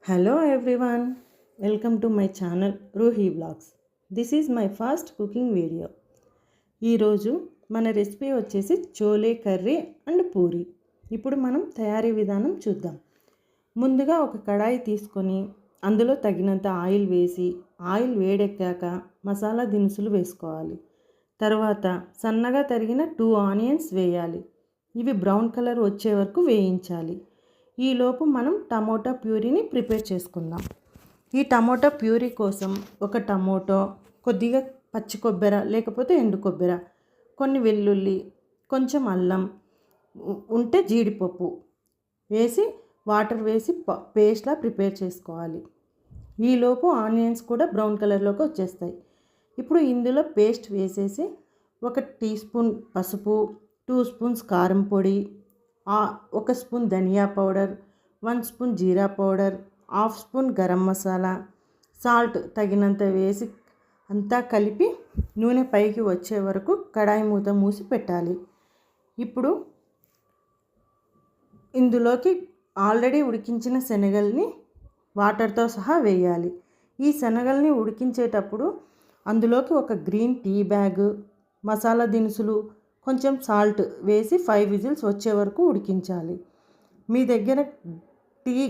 Hello everyone, welcome to my channel Ruhi Vlogs. This is my first cooking video. ఈరోజు మన recipe వచ్చేసి chole curry and puri. ఇప్పుడు మనం తయారీ విధానం చూద్దాం. ముందుగా ఒక కడాయి తీసుకొని అందులో తగినంత ఆయిల్ వేసి ఆయిల్ వేడెక్కాక మసాలా దినుసులు వేసుకోవాలి. తర్వాత సన్నగా తరిగిన 2 ఆనియన్స్ వేయాలి. ఇవి బ్రౌన్ కలర్ వచ్చే వరకు వేయించాలి. ఈలోపు మనం టమోటా ప్యూరీని ప్రిపేర్ చేసుకుందాం. ఈ టమోటా ప్యూరీ కోసం ఒక టమోటో, కొద్దిగా పచ్చి కొబ్బరి లేకపోతే ఎండు కొబ్బరి, కొన్ని వెల్లుల్లి, కొంచెం అల్లం ఉంటే జీడిపప్పు వేసి వాటర్ వేసి పేస్ట్లా ప్రిపేర్ చేసుకోవాలి. ఈలోపు ఆనియన్స్ కూడా బ్రౌన్ కలర్లోకి వచ్చేస్తాయి. ఇప్పుడు ఇందులో పేస్ట్ వేసేసి 1 టీ స్పూన్ పసుపు, 2 స్పూన్స్ కారం పొడి, 1 స్పూన్ ధనియా పౌడర్, 1 స్పూన్ జీరా powder, 1/2 spoon garam masala, salt తగినంత వేసి అంతా కలిపి నూనె పైకి వచ్చే వరకు కడాయి మూత మూసి పెట్టాలి. ఇప్పుడు ఇందులోకి ఆల్రెడీ ఉడికించిన శనగల్ని వాటర్తో సహా వేయాలి. ఈ శనగల్ని ఉడికించేటప్పుడు అందులోకి ఒక గ్రీన్ టీ బ్యాగ్, మసాలా దినుసులు, కొంచెం సాల్ట్ వేసి 5 విజిల్స్ వచ్చే వరకు ఉడికించాలి. మీ దగ్గర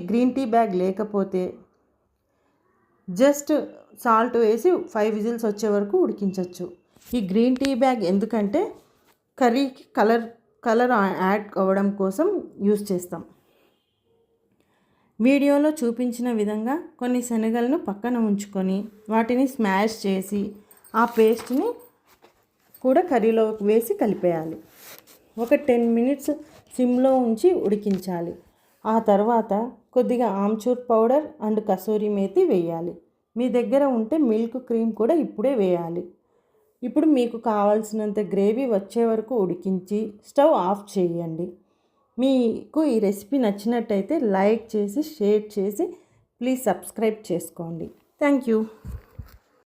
గ్రీన్ టీ బ్యాగ్ లేకపోతే జస్ట్ సాల్ట్ వేసి 5 విజిల్స్ వచ్చే వరకు ఉడికించవచ్చు. ఈ గ్రీన్ టీ బ్యాగ్ ఎందుకంటే కర్రీకి కలర్ యాడ్ అవ్వడం కోసం యూస్ చేస్తాం. వీడియోలో చూపించిన విధంగా కొన్ని శనగలను పక్కన ఉంచుకొని వాటిని స్మాష్ చేసి ఆ పేస్ట్ని కూడా కర్రీలో వేసి కలిపేయాలి. ఒక 10 మినిట్స్ సిమ్లో ఉంచి ఉడికించాలి. ఆ తర్వాత కొద్దిగా ఆమ్చూర్ పౌడర్ అండ్ కసూరి మేతి వేయాలి. మీ దగ్గర ఉంటే మిల్క్ క్రీమ్ కూడా ఇప్పుడే వేయాలి. ఇప్పుడు మీకు కావాల్సినంత గ్రేవీ వచ్చే వరకు ఉడికించి స్టవ్ ఆఫ్ చేయండి. మీకు ఈ రెసిపీ నచ్చినట్టయితే లైక్ చేసి షేర్ చేసి ప్లీజ్ సబ్స్క్రైబ్ చేసుకోండి. Thank you.